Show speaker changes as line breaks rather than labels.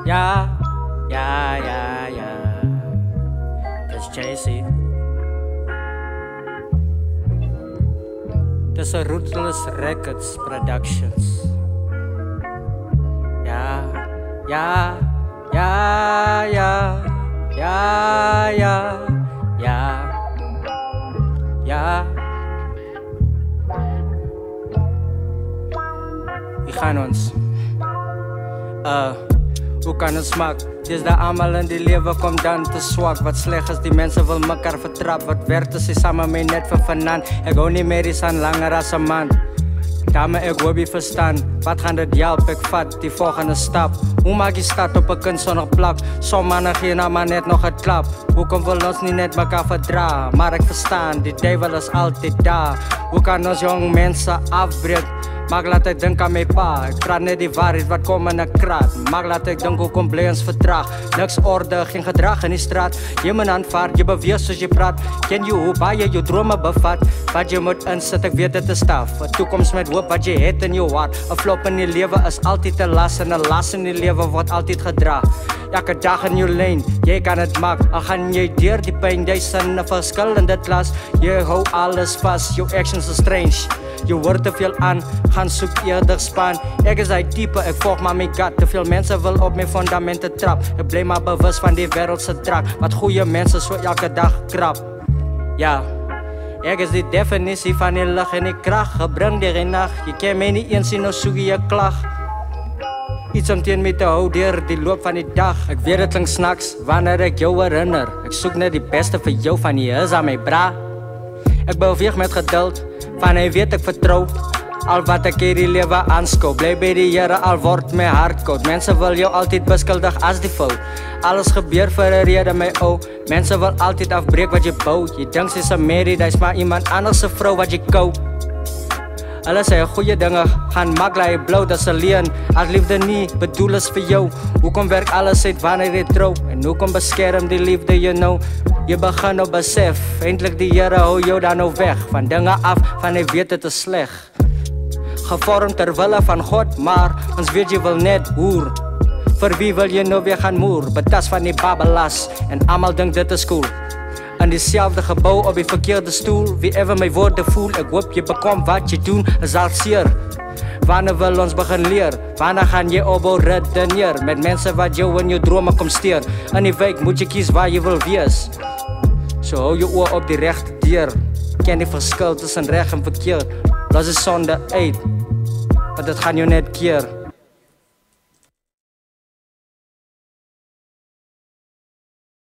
Ja, ja, ja, ja. Dis JC. Dis 'n Ruthless Records Productions. Ja, ja, ja, ja, ja, ja, ja, ja. Wie gaan ons? Hoe kan het smaak? Dis dat allemaal in die lewe kom dan te swak. Wat sleg is die mense wil mekaar vertrap. Wat werd is samen mee net van vanaan. Ek hou nie meer eens aan langer as 'n man. Dame, ek hoop jy verstaan. Wat gaan dit help? Ek vat die volgende stap. Hoe maak jy start op 'n kind sonder plak? Som manne gee nou maar net nog 'n klap. Hoekom wil ons nie net mekaar verdra? Maar ek verstaan, die duiwel is altyd daar. Hoe kan ons jong mense afbreek? Mag laat ek dink aan my pa. Ek praat net die waarheid wat kom in 'n kraat. Mag laat ek dink hoekom bly ons vertraag. Niks orde, geen gedrag in die straat. Jy moet aanvaar, jy beweeg soos jy praat. Ken jy hoe baie jou drome bevat? Wat jy moet insit, ek weet dit is staf. 'n Toekoms met hoop wat jy het in jou hart. 'n Flop in die lewe is altyd 'n las. En 'n las in die lewe word altyd gedra. Elke dag in jou lane, jy kan het maak. Al gaan jy deur die pyn, jy's in 'n verskillende klas. Jy hou alles vas, jou actions is strange. Jy hoort te veel aan, gaan soek eerder span. Ek is hy type, ek volg maar my gut. Te veel mense wil op my fundamente trap. Ek bly maar bewus van die wêreld se drak. Wat goeie mense so elke dag krap. Ja, ek is die definisie van die lig en die krag. Gebring deur die nag, jy ken my nie eens en nou soek jy 'n klag. Iets om teen my te hou deur die loop van die dag. Ek weet dit klink snacks, wanneer ek jou herinner. Ek soek net die beste vir jou van die is aan my bra. Ek beweeg met geduld, van hy weet ek vertrou. Al wat ek hierdie lewe aanskou, bly by die Here al word my hart koud. Mense wil jou altyd beskuldig as die fout. Alles gebeur vir 'n rede my ou. Mense wil altyd afbreek wat jy bou. Jy dink sy's 'n married, hy's maar iemand anders se vrou wat jy kou. Hulle sê goeie dinge gaan maklik blou, dis 'n leuen. As liefde nie bedoel is vir jou. Hoekom werk alles uit wanneer jy trou? En hoekom beskerm die liefde you know? Jy begin nou besef, eintlik die Here hou jou dan nou weg. Van dinge af, van hy weet dit is sleg. Gevorm ter wille van God, maar ons weet jy wil net hoer. Vir wie wil jy nou weer gaan moer? Betas van die babbelas, en almal dink dit is cool. In diezelfde gebouw op die verkeerde stoel. Wie ever my woorde voel, ek hoop jy bekom wat jy doen is al seer. Wanneer wil ons begin leer? Wanneer gaan jy opbou redeneer? Met mense wat jou in jou drome kom steur. In die wijk moet jy kies waar jy wil wees. So hou jou oor op die regte deur. Ken die verskil tussen reg en verkeerd. Los die sonde uit, want dit gaan jou net keer.